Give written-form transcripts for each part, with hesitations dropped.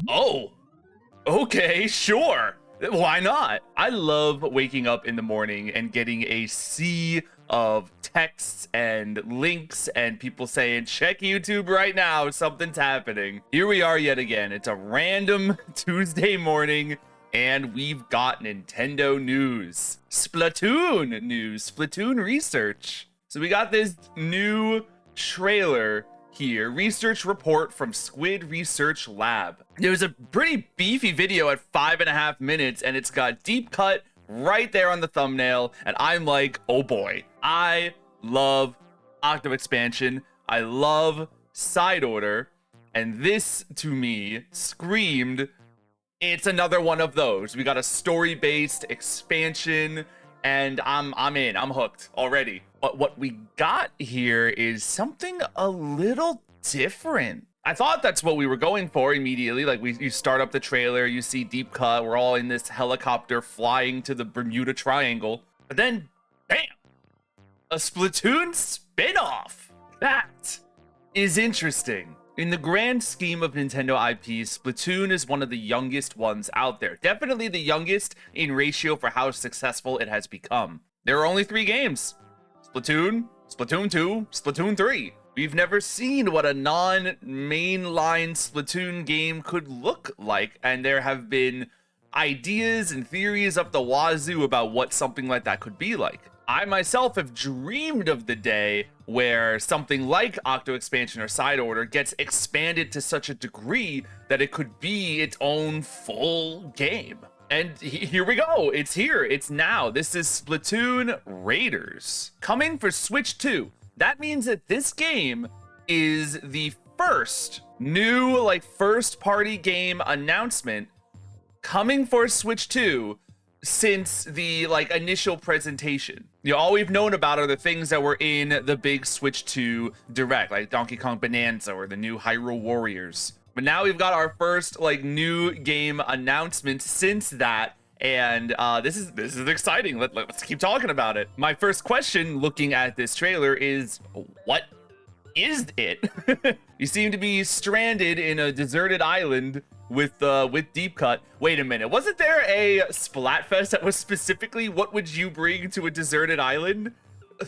Oh, okay, sure. Why not? I love waking up in the morning and getting a sea of texts and links and people saying, check YouTube right now, something's happening. Here we are yet again. It's a random Tuesday morning and we've got Nintendo news. Splatoon news, Splatoon research. So we got this new trailer here, research report from Squid Research Lab. It was a pretty beefy video at 5.5 minutes, and it's got deep cut right there on the thumbnail, and I'm like, oh boy, I love Octo Expansion, I love Side Order, and this to me screamed, it's another one of those. We got a story-based expansion, and I'm in, I'm hooked already. But what we got here is something a little different. I thought that's what we were going for immediately. Like you start up the trailer, you see deep cut, we're all in this helicopter flying to the Bermuda Triangle. But then, bam, a Splatoon spin-off. That is interesting. In the grand scheme of Nintendo IPs, Splatoon is one of the youngest ones out there. Definitely the youngest in ratio for how successful it has become. There are only 3 games. Splatoon, Splatoon 2, Splatoon 3. We've never seen what a non-mainline Splatoon game could look like, and there have been ideas and theories up the wazoo about what something like that could be like. I myself have dreamed of the day where something like Octo Expansion or Side Order gets expanded to such a degree that it could be its own full game. And here we go. It's here. It's now. This is Splatoon Raiders. Coming for Switch 2. That means that this game is the first new, first-party game announcement coming for Switch 2 since the, initial presentation. You know, all we've known about are the things that were in the big Switch 2 Direct, like Donkey Kong Bonanza or the new Hyrule Warriors. But now we've got our first new game announcement since that, and this is exciting. Let's keep talking about it. My first question looking at this trailer is, what is it? You seem to be stranded in a deserted island with deep cut. Wait a minute, wasn't there a Splatfest that was specifically what would you bring to a deserted island?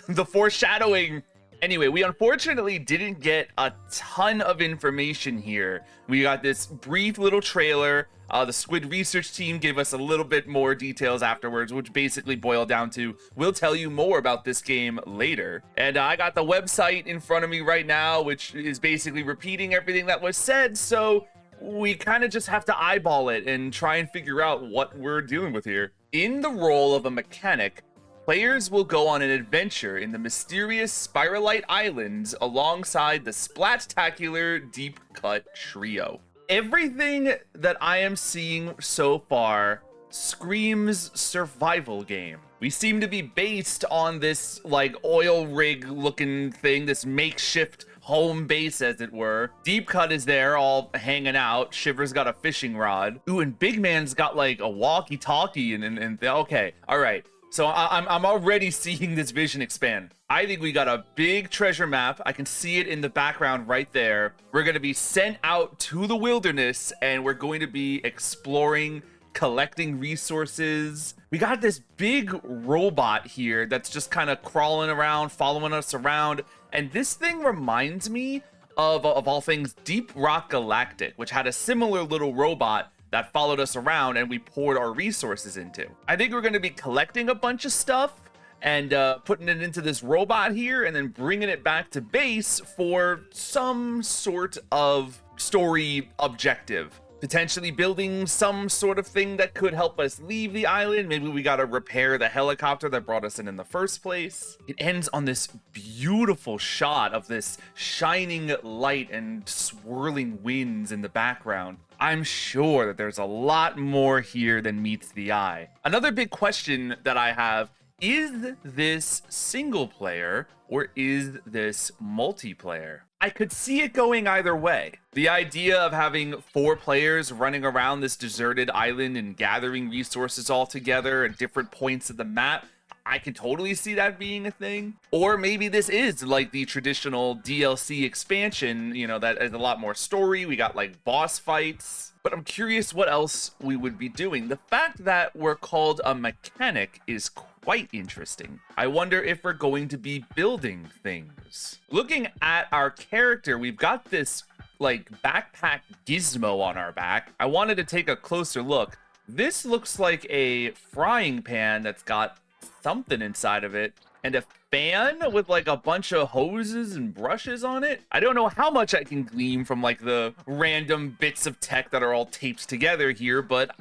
The foreshadowing. Anyway, we unfortunately didn't get a ton of information here. We got this brief little trailer. The Squid research team gave us a little bit more details afterwards, which basically boiled down to, we'll tell you more about this game later. And I got the website in front of me right now, which is basically repeating everything that was said, so we kind of just have to eyeball it and try and figure out what we're dealing with here. In the role of a mechanic, players will go on an adventure in the mysterious Spiralite Islands alongside the Splat-tacular Deep Cut Trio. Everything that I am seeing so far screams survival game. We seem to be based on this oil rig looking thing, this makeshift home base as it were. Deep Cut is there all hanging out. Shiver's got a fishing rod. Ooh, and Big Man's got a walkie-talkie and okay, all right. So I'm already seeing this vision expand. I think we got a big treasure map. I can see it in the background right there. We're going to be sent out to the wilderness and we're going to be exploring, collecting resources. We got this big robot here that's just kind of crawling around, following us around. And this thing reminds me of all things, Deep Rock Galactic, which had a similar little robot that followed us around and we poured our resources into. I think we're going to be collecting a bunch of stuff and putting it into this robot here and then bringing it back to base for some sort of story objective. Potentially building some sort of thing that could help us leave the island. Maybe we got to repair the helicopter that brought us in the first place. It ends on this beautiful shot of this shining light and swirling winds in the background. I'm sure that there's a lot more here than meets the eye. Another big question that I have, is this single player or is this multiplayer? I could see it going either way. The idea of having 4 players running around this deserted island and gathering resources all together at different points of the map, I could totally see that being a thing. Or maybe this is like the traditional DLC expansion, you know, that is a lot more story. We got like boss fights. But I'm curious what else we would be doing. The fact that we're called a mechanic is quite interesting. I wonder if we're going to be building things. Looking at our character, we've got this like backpack gizmo on our back. I wanted to take a closer look. This looks like a frying pan that's got something inside of it, and a fan with like a bunch of hoses and brushes on it. I don't know how much I can glean from like the random bits of tech that are all taped together here, but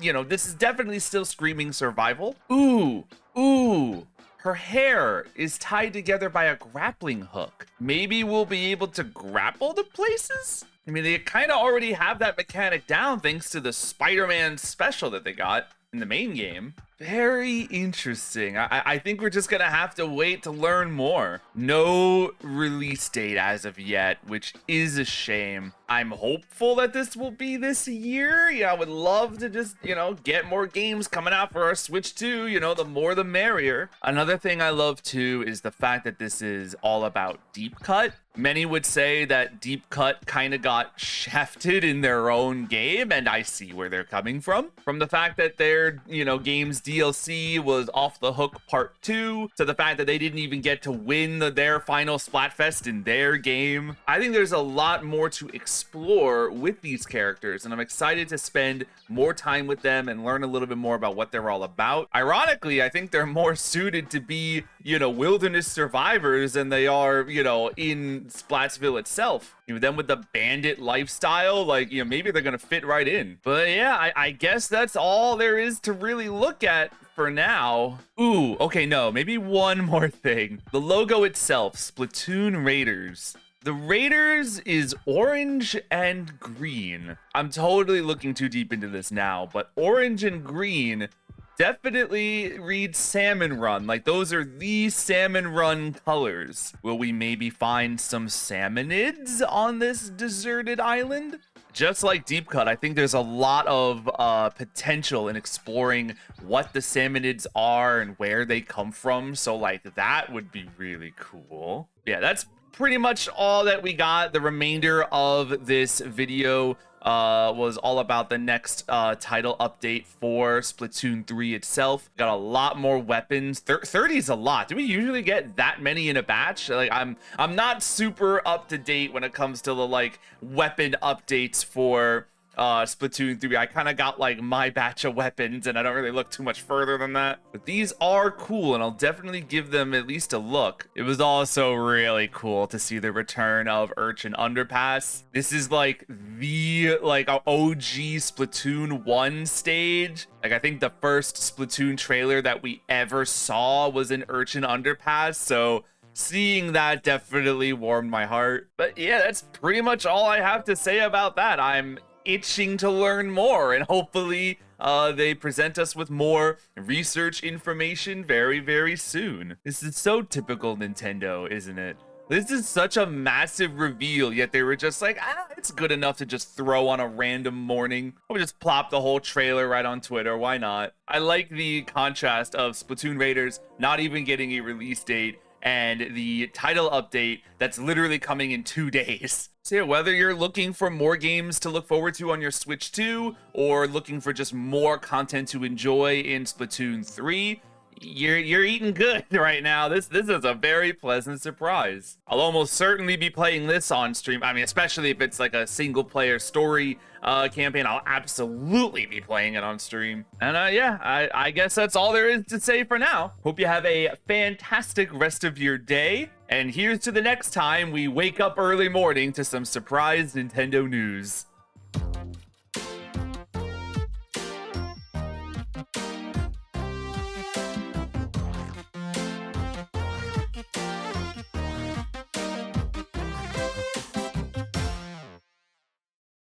you know, this is definitely still screaming survival. Ooh, her hair is tied together by a grappling hook. Maybe we'll be able to grapple to places? I mean, they kind of already have that mechanic down thanks to the Spider-Man special that they got in the main game. Very interesting. I think we're just gonna have to wait to learn more. No release date as of yet, which is a shame. I'm hopeful that this will be this year. Yeah, I would love to just, you know, get more games coming out for our Switch 2. You know, the more the merrier. Another thing I love too is the fact that this is all about Deep Cut. Many would say that Deep Cut kind of got shafted in their own game, and I see where they're coming from. From the fact that their, you know, game's DLC was Off the Hook Part 2, to the fact that they didn't even get to win their final Splatfest in their game. I think there's a lot more to explore with these characters, and I'm excited to spend more time with them and learn a little bit more about what they're all about. Ironically, I think they're more suited to be, you know, wilderness survivors than they are, you know, in Splatsville itself. You know, them with the bandit lifestyle, like, you know, maybe they're gonna fit right in. But yeah, I guess that's all there is to really look at for now. Ooh, okay, no, maybe one more thing. The logo itself, Splatoon Raiders. The Raiders is orange and green. I'm totally looking too deep into this now, but orange and green definitely reads Salmon Run. Like, those are the Salmon Run colors. Will we maybe find some salmonids on this deserted island? Just like Deep Cut, I think there's a lot of potential in exploring what the salmonids are and where they come from. So, like, that would be really cool. Yeah, that's pretty much all that we got. The remainder of this video was all about the next title update for Splatoon 3 itself. Got a lot more weapons. 30 is a lot. Do we usually get that many in a batch? Like, I'm not super up to date when it comes to the like weapon updates for Splatoon 3. I kind of got like my batch of weapons, and I don't really look too much further than that. But these are cool, and I'll definitely give them at least a look. It was also really cool to see the return of Urchin Underpass. This is like the OG Splatoon 1 stage. Like, I think the first Splatoon trailer that we ever saw was in Urchin Underpass, so seeing that definitely warmed my heart. But yeah, that's pretty much all I have to say about that. I'm itching to learn more, and hopefully they present us with more research information very, very soon. This is so typical Nintendo, isn't it? This is such a massive reveal, yet they were just like, it's good enough to just throw on a random morning. We'll just plop the whole trailer right on Twitter, why not? I like the contrast of Splatoon Raiders not even getting a release date, and the title update that's literally coming in 2 days. So yeah, whether you're looking for more games to look forward to on your Switch 2, or looking for just more content to enjoy in Splatoon 3, you're eating good right now. This is a very pleasant surprise. I'll almost certainly be playing this on stream. I mean, especially if it's like a single player story campaign, I'll absolutely be playing it on stream. And yeah, I guess that's all there is to say for now. Hope you have a fantastic rest of your day. And here's to the next time we wake up early morning to some surprise Nintendo news.